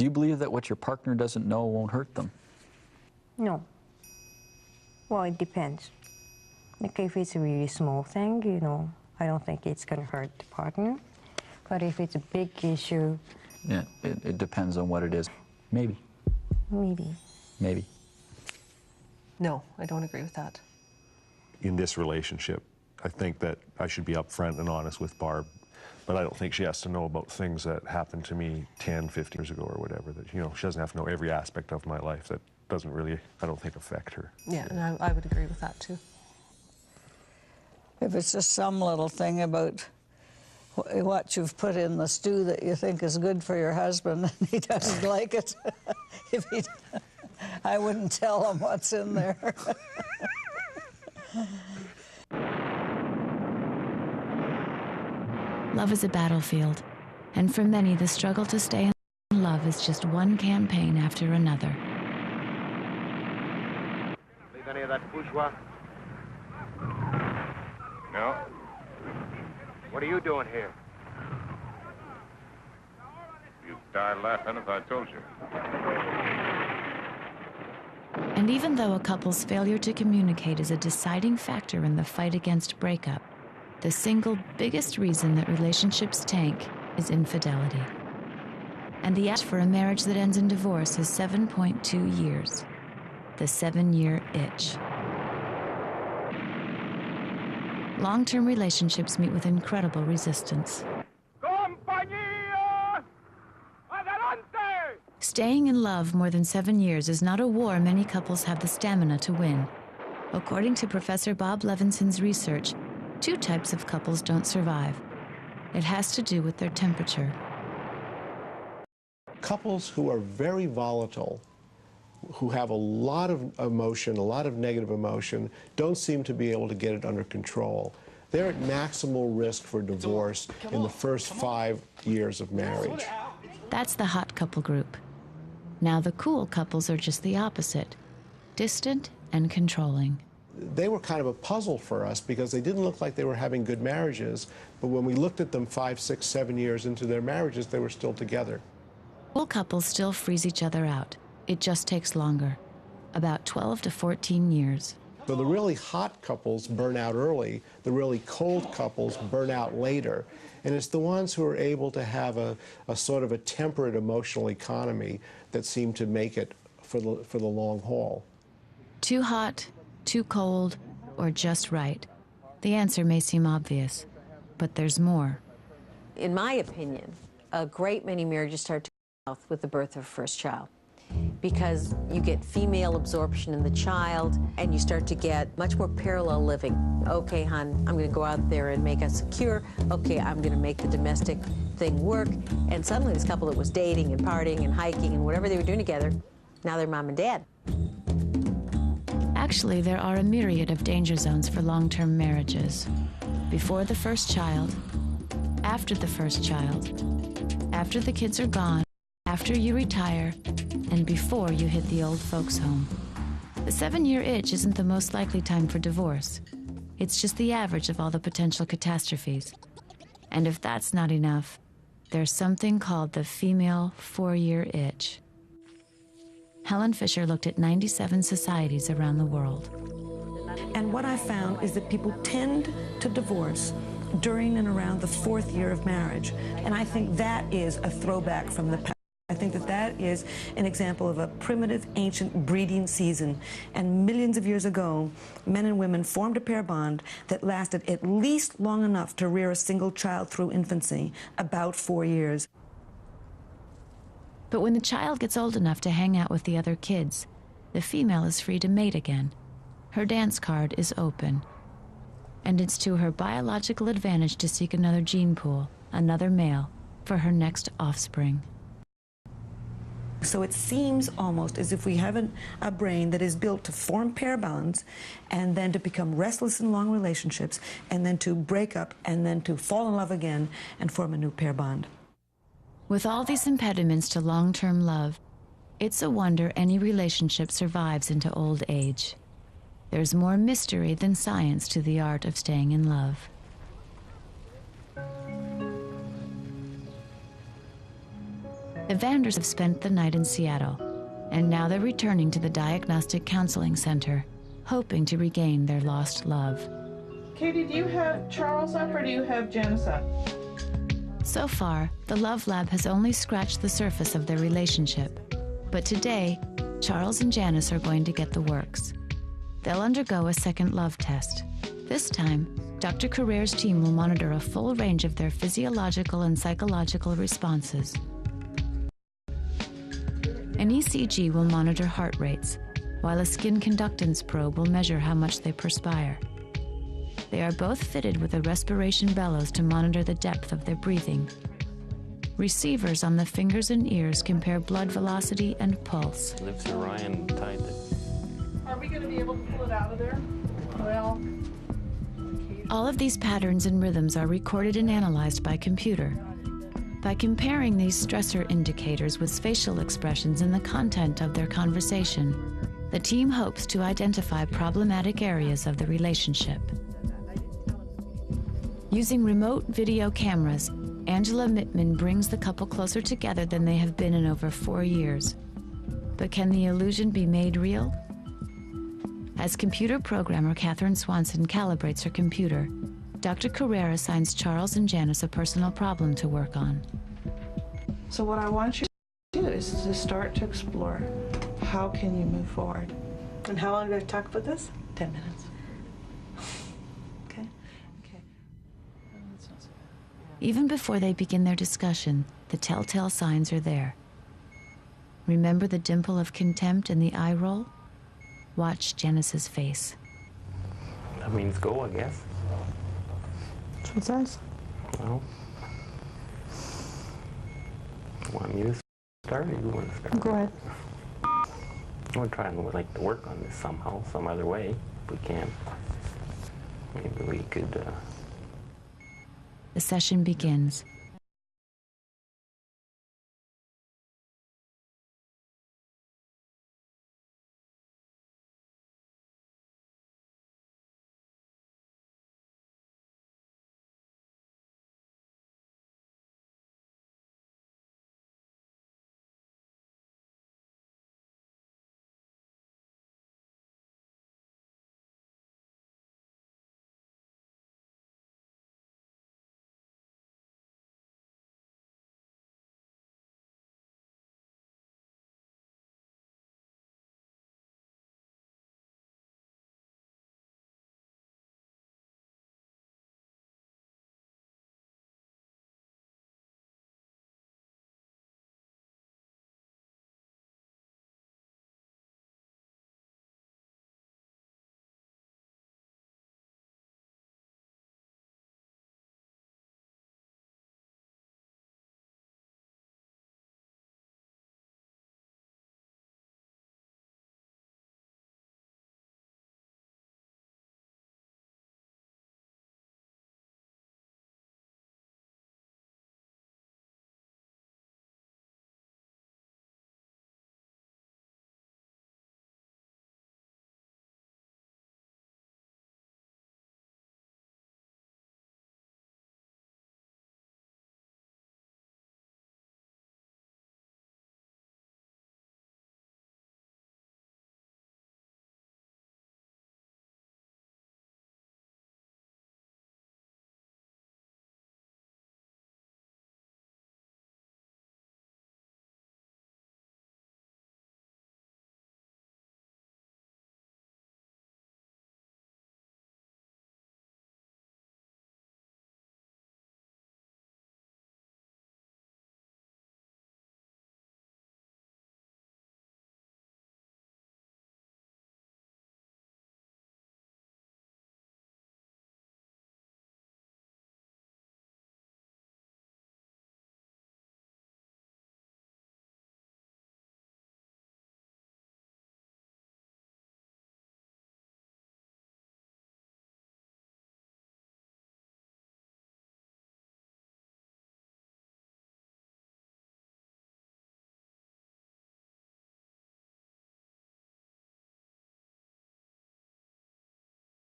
Do you believe that what your partner doesn't know won't hurt them? No. Well, it depends. Like if it's a really small thing, you know, I don't think it's going to hurt the partner. But if it's a big issue... Yeah, it depends on what it is. Maybe. Maybe. Maybe. No, I don't agree with that. In this relationship, I think that I should be upfront and honest with Barb, but I don't think she has to know about things that happened to me 10, 15 years ago or whatever. That, you know, she doesn't have to know every aspect of my life. That doesn't really, I don't think, affect her. Yeah, and I would agree with that too. If it's just some little thing about what you've put in the stew that you think is good for your husband and he doesn't like it, I wouldn't tell him what's in there. Love is a battlefield, and for many, the struggle to stay in love is just one campaign after another. Leave any of that bourgeois? No. What are you doing here? You start laughing if I told you. And even though a couple's failure to communicate is a deciding factor in the fight against breakup, the single biggest reason that relationships tank is infidelity. And the average for a marriage that ends in divorce is 7.2 years. The 7-year itch. Long-term relationships meet with incredible resistance. Staying in love more than 7 years is not a war many couples have the stamina to win. According to Professor Bob Levinson's research, 2 types of couples don't survive. It has to do with their temperature. Couples who are very volatile, who have a lot of emotion, a lot of negative emotion, don't seem to be able to get it under control. They're at maximal risk for divorce in the first 5 years of marriage. That's the hot couple group. Now the cool couples are just the opposite, distant and controlling. They were kind of a puzzle for us because they didn't look like they were having good marriages, but when we looked at them 5, 6, 7 years into their marriages, they were still together. Cool couples still freeze each other out. It just takes longer, about 12 to 14 years. So the really hot couples burn out early, the really cold couples burn out later. And it's the ones who are able to have a sort of a temperate emotional economy that seem to make it for the long haul. Too hot, too cold, or just right? The answer may seem obvious, but there's more. In my opinion, a great many marriages start to go south with the birth of a first child, because you get female absorption in the child and you start to get much more parallel living. Okay, hon, I'm going to go out there and make us secure. Okay, I'm going to make the domestic thing work. And suddenly this couple that was dating and partying and hiking and whatever they were doing together, now they're mom and dad. Actually, there are a myriad of danger zones for long-term marriages. Before the first child, after the first child, after the kids are gone, after you retire, and before you hit the old folks' home. The 7-year itch isn't the most likely time for divorce. It's just the average of all the potential catastrophes. And if that's not enough, there's something called the female 4-year itch. Helen Fisher looked at 97 societies around the world. And what I found is that people tend to divorce during and around the 4th year of marriage. And I think that is a throwback from the past. I think that that is an example of a primitive, ancient breeding season. And millions of years ago, men and women formed a pair bond that lasted at least long enough to rear a single child through infancy, about 4 years. But when the child gets old enough to hang out with the other kids, the female is free to mate again. Her dance card is open. And it's to her biological advantage to seek another gene pool, another male, for her next offspring. So it seems almost as if we have a brain that is built to form pair bonds and then to become restless in long relationships and then to break up and then to fall in love again and form a new pair bond. With all these impediments to long-term love, it's a wonder any relationship survives into old age. There's more mystery than science to the art of staying in love. The Vanders have spent the night in Seattle, and now they're returning to the Diagnostic Counseling Center, hoping to regain their lost love. Katie, do you have Charles up or do you have Janice up? So far, the Love Lab has only scratched the surface of their relationship. But today, Charles and Janice are going to get the works. They'll undergo a second love test. This time, Dr. Carrere's team will monitor a full range of their physiological and psychological responses. An ECG will monitor heart rates, while a skin conductance probe will measure how much they perspire. They are both fitted with a respiration bellows to monitor the depth of their breathing. Receivers on the fingers and ears compare blood velocity and pulse. Lips are Ryan tied it. Are we going to be able to pull it out of there? Well, All of these patterns and rhythms are recorded and analyzed by computer. By comparing these stressor indicators with facial expressions in the content of their conversation, the team hopes to identify problematic areas of the relationship. Using remote video cameras, Angela Mittman brings the couple closer together than they have been in over 4 years. But can the illusion be made real? As computer programmer Catherine Swanson calibrates her computer, Dr. Carrere assigns Charles and Janice a personal problem to work on. so what I want you to do is to start to explore how can you move forward. And how long did I talk about this? 10 minutes. Okay. Even before they begin their discussion, the telltale signs are there. Remember the dimple of contempt and the eye roll? Watch Janice's face. That means go, I guess. That's what it says. Well, want me to start or you want to start? Go ahead. We're trying to like to work on this somehow, some other way, if we can. Maybe we could, The session begins.